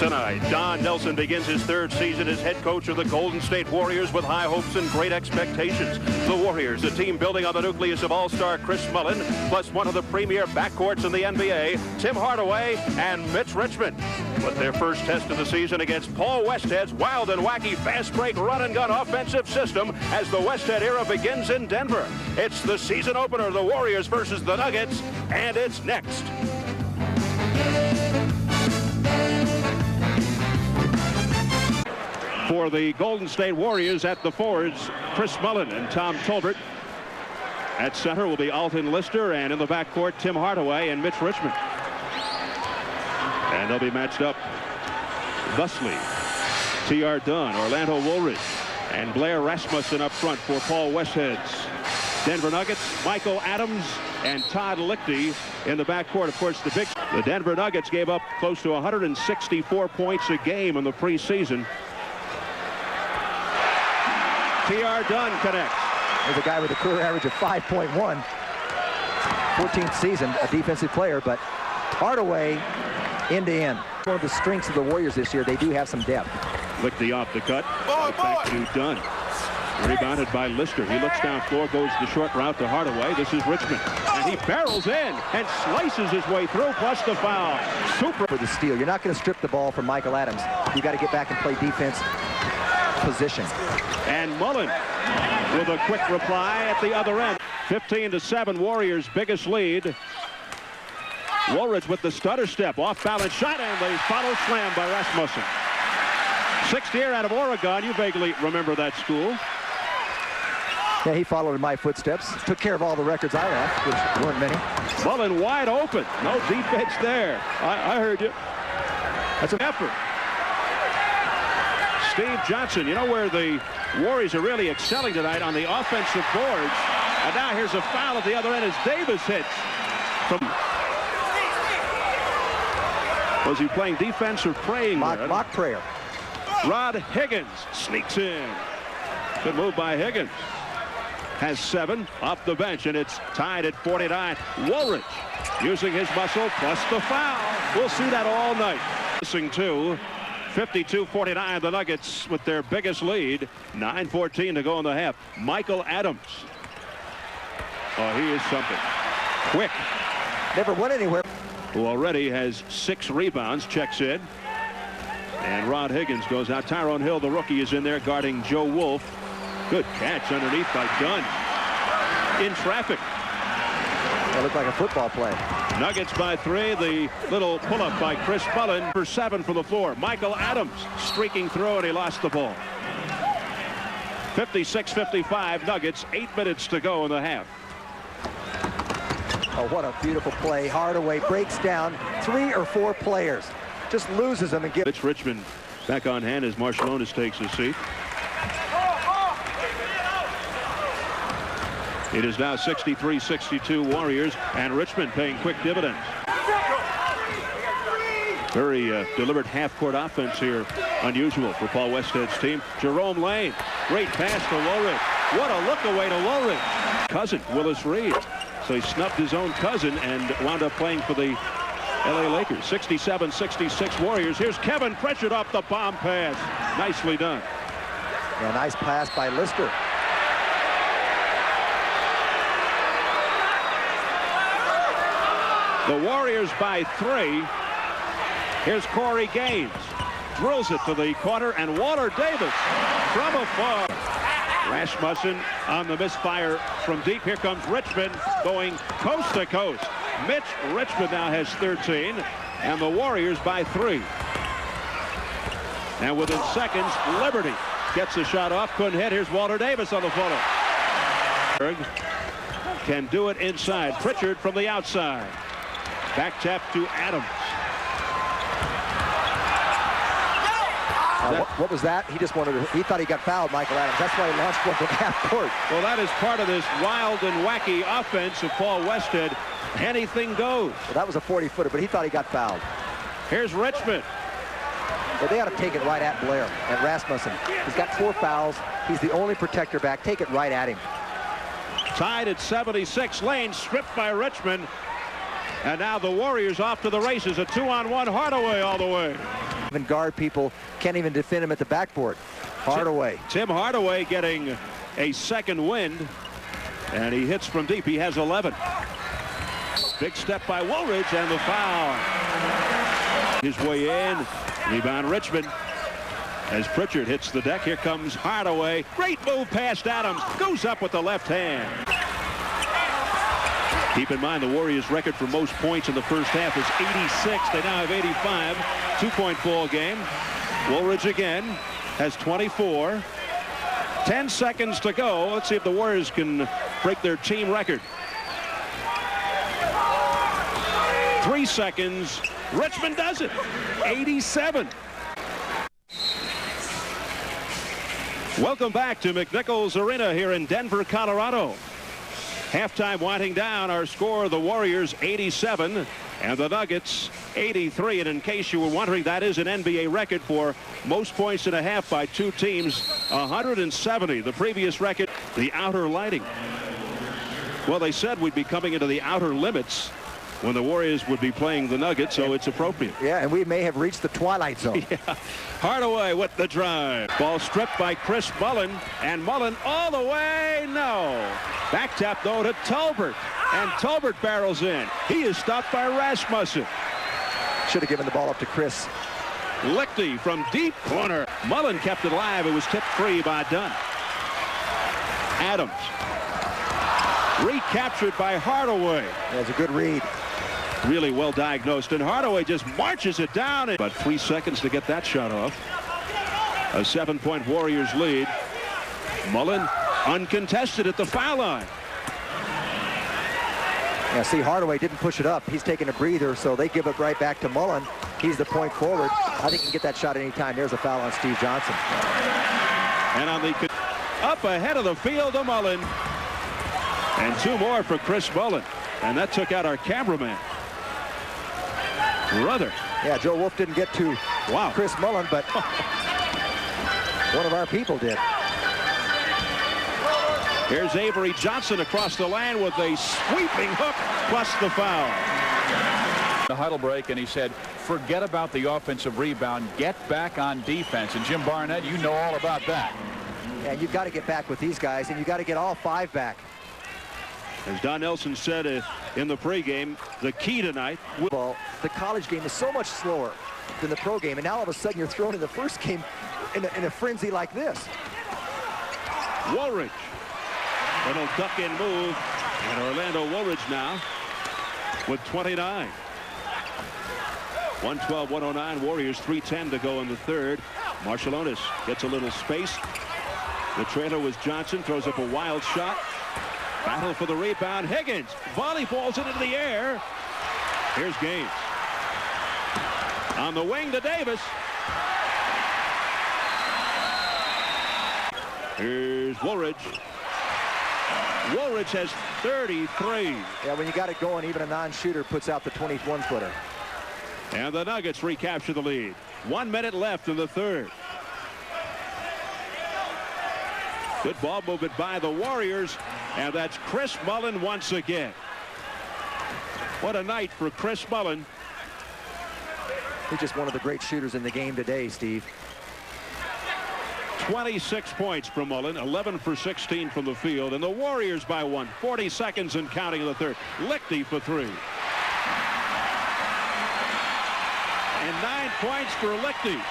Tonight, Don Nelson begins his third season as head coach of the Golden State Warriors with high hopes and great expectations. The Warriors, a team building on the nucleus of all-star Chris Mullin, plus one of the premier backcourts in the NBA, Tim Hardaway and Mitch Richmond. But their first test of the season against Paul Westhead's wild and wacky fast-break run-and-gun offensive system as the Westhead era begins in Denver. It's the season opener, the Warriors versus the Nuggets, and it's next. For the Golden State Warriors at the forwards, Chris Mullin and Tom Tolbert. At center will be Alton Lister, and in the backcourt, Tim Hardaway and Mitch Richmond. And they'll be matched up thusly. T.R. Dunn, Orlando Woolridge, and Blair Rasmussen up front for Paul Westhead's Denver Nuggets. Michael Adams and Todd Lichti in the backcourt. Of course, the Denver Nuggets gave up close to 164 points a game in the preseason. T.R. Dunn connects. There's a guy with a career average of 5.1. 14th season, a defensive player, but Hardaway end to end. One of the strengths of the Warriors this year, they do have some depth. Lichti off the cut. Right back to Dunn. Rebounded by Lister. He looks down floor, goes the short route to Hardaway. This is Richmond. And he barrels in and slices his way through, plus the foul. Super for the steal. You're not going to strip the ball from Michael Adams. You got to get back and play defense position. And Mullin with a quick reply at the other end. 15-7, Warriors' biggest lead. Woolridge with the stutter step, off balance shot, and the follow slam by Rasmussen. Sixth year out of Oregon. You vaguely remember that school. Yeah, he followed in my footsteps. Took care of all the records I left, which weren't many. Mullin wide open. No defense there. I heard you. That's an effort. Steve Johnson, you know where the Warriors are really excelling tonight on the offensive boards. And now here's a foul at the other end as Davis hits. Was he playing defense or praying? Mock prayer. Rod Higgins sneaks in. Good move by Higgins. Has 7 off the bench, and it's tied at 49. Woolridge using his muscle plus the foul. We'll see that all night. Missing 2. 52-49, the Nuggets with their biggest lead. 9:14 to go in the half. Michael Adams. Oh, he is something. Quick. Never went anywhere. Who already has 6 rebounds, checks in. And Rod Higgins goes out. Tyrone Hill, the rookie, is in there guarding Joe Wolf. Good catch underneath by Dunn. In traffic. That looked like a football play. Nuggets by 3. The little pull-up by Chris Mullin for 7 from the floor. Michael Adams streaking through, and he lost the ball. 56-55 Nuggets. 8 minutes to go in the half. Oh, what a beautiful play. Hardaway breaks down 3 or 4 players. Just loses them and gives. It's Richmond back on hand as Marshallonis takes his seat. It is now 63-62 Warriors, and Richmond paying quick dividends. Very deliberate half-court offense here. Unusual for Paul Westhead's team. Jerome Lane, great pass to Woolridge. What a look away to Woolridge. Cousin, Willis Reed. So he snubbed his own cousin and wound up playing for the LA Lakers. 67-66 Warriors. Here's Kevin pressured off the bomb pass. Nicely done. Yeah, nice pass by Lister. The Warriors by 3. Here's Corey Gaines. Drills it to the corner, and Walter Davis from afar. Rasmussen on the misfire from deep. Here comes Richmond going coast to coast. Mitch Richmond now has 13, and the Warriors by 3. And within seconds, Liberty gets a shot off, couldn't hit. Here's Walter Davis on the follow. Can do it inside. Pritchard from the outside. Back tap to Adams. What was that? He just wanted to, he thought he got fouled, Michael Adams. That's why he launched one from half court. Well, that is part of this wild and wacky offense of Paul Westhead. Anything goes. Well, that was a 40-footer, but he thought he got fouled. Here's Richmond. Well, they ought to take it right at Blair, at Rasmussen. He's got 4 fouls. He's the only protector back. Take it right at him. Tied at 76. Lane stripped by Richmond. And now the Warriors off to the races. A 2-on-1 Hardaway all the way. Even guard people, can't even defend him at the backboard. Hardaway. Tim Hardaway getting a second wind, and he hits from deep. He has 11. Big step by Woolridge, and the foul. His way in. Rebound Richmond. As Pritchard hits the deck, here comes Hardaway. Great move past Adams. Goes up with the left hand. Keep in mind the Warriors' record for most points in the first half is 86. They now have 85. 2-point ball game. Woolridge again has 24. 10 seconds to go. Let's see if the Warriors can break their team record. 3 seconds. Richmond does it. 87. Welcome back to McNichols Arena here in Denver, Colorado. Halftime winding down. Our score, the Warriors 87 and the Nuggets 83. And in case you were wondering, that is an NBA record for most points in a half by two teams. 170. The previous record, the outer lighting. Well, they said we'd be coming into the outer limits when the Warriors would be playing the Nuggets, so it's appropriate. Yeah, and we may have reached the twilight zone. Yeah. Hardaway with the drive. Ball stripped by Chris Mullin, and Mullin all the way, no. Back tap, though, to Tolbert, and Tolbert barrels in. He is stopped by Rasmussen. Should have given the ball up to Chris. Lichti from deep corner. Mullin kept it alive. It was tipped free by Dunn. Adams. Recaptured by Hardaway. That's a good read. Really well diagnosed, and Hardaway just marches it down. About 3 seconds to get that shot off. A 7-point Warriors lead. Mullin uncontested at the foul line. Yeah, see, Hardaway didn't push it up. He's taking a breather, so they give it right back to Mullin. He's the point forward. I think he can get that shot anytime. There's a foul on Steve Johnson. And on the up ahead of the field to Mullin. And 2 more for Chris Mullin. And that took out our cameraman. Brother. Yeah, Joe Wolf didn't get to Chris Mullin, but one of our people did. Here's Avery Johnson across the lane with a sweeping hook plus the foul. The huddle break, and he said, forget about the offensive rebound, get back on defense. And Jim Barnett, you know all about that. Yeah, you've got to get back with these guys, and you've got to get all 5 back. As Don Nelson said in the pregame, the key tonight. Well, the college game is so much slower than the pro game, and now all of a sudden you're thrown in the first game in a frenzy like this. Woolridge. Little duck-in move. And Orlando Woolridge now with 29. 112-109. Warriors 3:10 to go in the third. Marciulionis gets a little space. The trailer was Johnson. Throws up a wild shot. Battle for the rebound. Higgins volleyballs it into the air. Here's Gaines. On the wing to Davis. Here's Woolridge. Woolridge has 33. Yeah, when you got it going, even a non-shooter puts out the 21-footer. And the Nuggets recapture the lead. 1 minute left in the third. Good ball movement by the Warriors, and that's Chris Mullin once again. What a night for Chris Mullin. He's just one of the great shooters in the game today, Steve. 26 points from Mullin, 11 for 16 from the field, and the Warriors by 1. 40 seconds and counting in the third. Lichti for 3. And 9 points for Lichti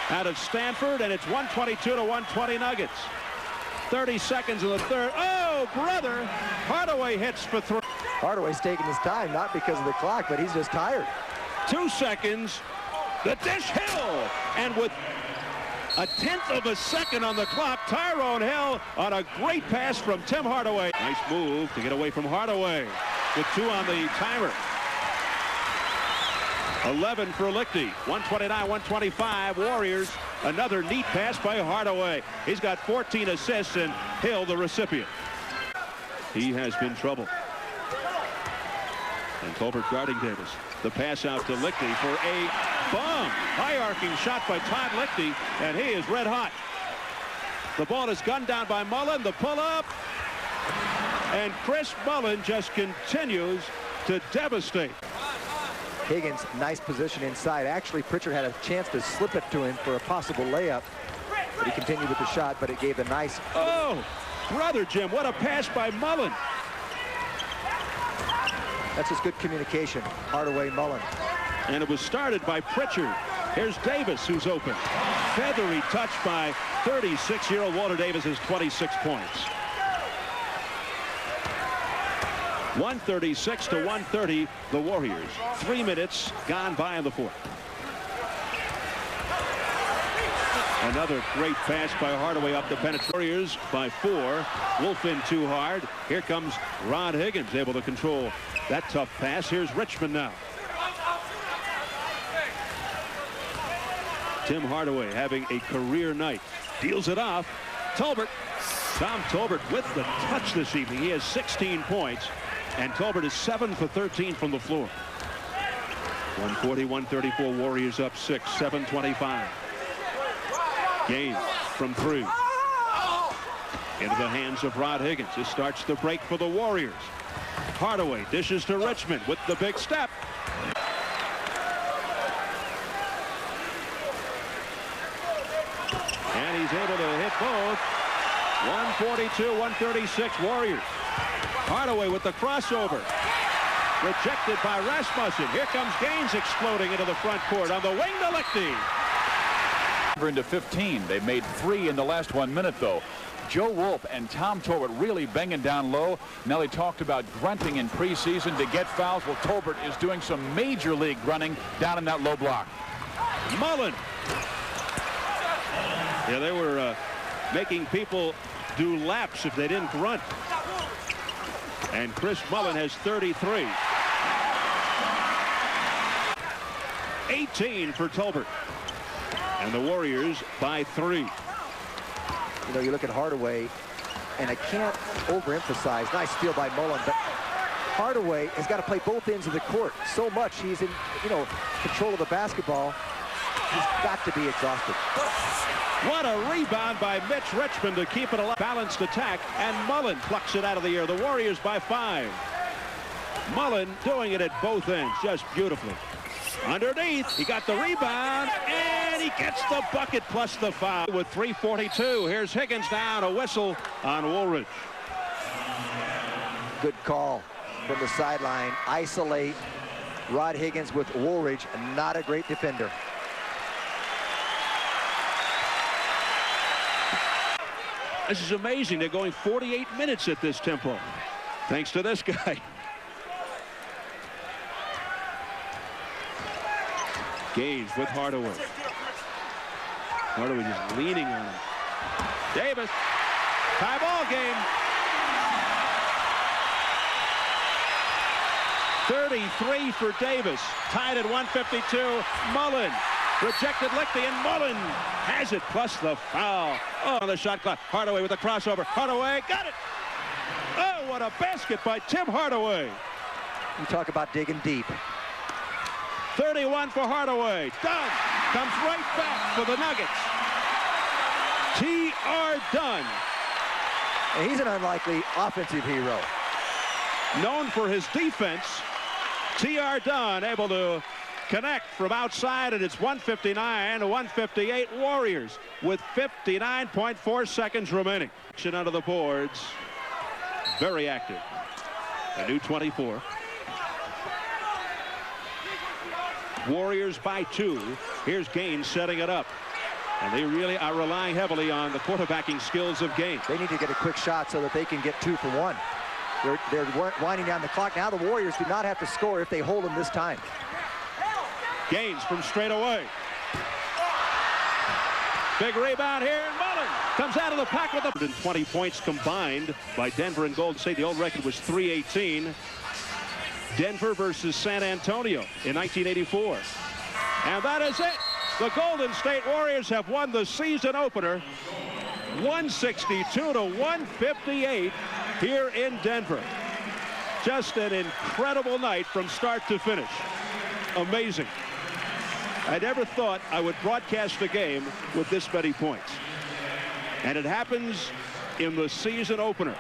out of Stanford, and it's 122-120 Nuggets. 30 seconds in the third. Oh, brother! Hardaway hits for 3. Hardaway's taking his time, not because of the clock, but he's just tired. 2 seconds. The dish Hill, and with a 1/10 of a second on the clock, Tyrone Hill on a great pass from Tim Hardaway. Nice move to get away from Hardaway with 2 on the timer. 11 for Lichti. 129-125 Warriors. Another neat pass by Hardaway. He's got 14 assists, and Hill the recipient. He has been trouble. And Tolbert guarding Davis. The pass out to Lichti for a bomb. High arcing shot by Todd Lichti, and he is red hot. The ball is gunned down by Mullin. The pull up. And Chris Mullin just continues to devastate. Higgins, nice position inside. Actually, Pritchard had a chance to slip it to him for a possible layup, but he continued with the shot, but it gave a nice... Oh, brother Jim, what a pass by Mullin. That's just good communication. Hardaway, Mullin. And it was started by Pritchard. Here's Davis, who's open. Feathery touch by 36-year-old Walter Davis, has 26 points. 136 to 130, the Warriors. 3 minutes gone by in the fourth. Another great pass by Hardaway up the penetrate. Warriors by 4. Wolf in too hard. Here comes Rod Higgins, able to control that tough pass. Here's Richmond now. Tim Hardaway having a career night. Deals it off. Tolbert. Tom Tolbert with the touch this evening. He has 16 points. And Tolbert is 7 for 13 from the floor. 140-134. Warriors up 6. 7:25. Gaines from 3. Into the hands of Rod Higgins. This starts the break for the Warriors. Hardaway dishes to Richmond with the big step. And he's able to hit both. 142-136 Warriors. Hardaway with the crossover. Rejected by Rasmussen. Here comes Gaines exploding into the front court on the wing to Lichti. Into 15. They made 3 in the last 1 minute, though. Joe Wolf and Tom Tolbert really banging down low. Nelly talked about grunting in preseason to get fouls. Well, Tolbert is doing some major league grunting down in that low block. Mullin. Yeah, they were making people do laps if they didn't grunt. And Chris Mullin has 33. 18 for Tolbert. And the Warriors by 3. You know, you look at Hardaway, and I can't overemphasize. Nice steal by Mullin, but Hardaway has got to play both ends of the court so much. He's in, control of the basketball. He's got to be exhausted. What a rebound by Mitch Richmond to keep it alive. Balanced attack, and Mullin plucks it out of the air. The Warriors by 5. Mullin doing it at both ends, just beautifully. Underneath, he got the rebound, and he gets the bucket plus the foul with 3:42. Here's Higgins down, a whistle on Woolridge. Good call from the sideline. Isolate Rod Higgins with Woolridge, not a great defender. This is amazing. They're going 48 minutes at this tempo, thanks to this guy. Gaines with Hardaway. Hardaway just leaning on him. Davis. Tie ball game. 33 for Davis. Tied at 152. Mullin. Rejected Lichti, and Mullin has it plus the foul. Oh, on the shot clock. Hardaway with the crossover. Hardaway got it. Oh, what a basket by Tim Hardaway. You talk about digging deep. 31 for Hardaway. Dunn comes right back for the Nuggets. T.R. Dunn. And he's an unlikely offensive hero. Known for his defense, T.R. Dunn able to connect from outside, and it's 159 to 158 Warriors with 59.4 seconds remaining. Under the boards. Very active. A new 24. Warriors by 2. Here's Gaines setting it up. And they really are relying heavily on the quarterbacking skills of Gaines. They need to get a quick shot so that they can get 2 for 1. They're winding down the clock. Now the Warriors do not have to score if they hold them this time. Gaines from straight away. Big rebound here, and Mullin comes out of the pack with 120 points combined by Denver and Golden State. The old record was 318. Denver versus San Antonio in 1984. And that is it. The Golden State Warriors have won the season opener 162 to 158 here in Denver. Just an incredible night from start to finish. Amazing. I never thought I would broadcast a game with this many points. And it happens in the season opener.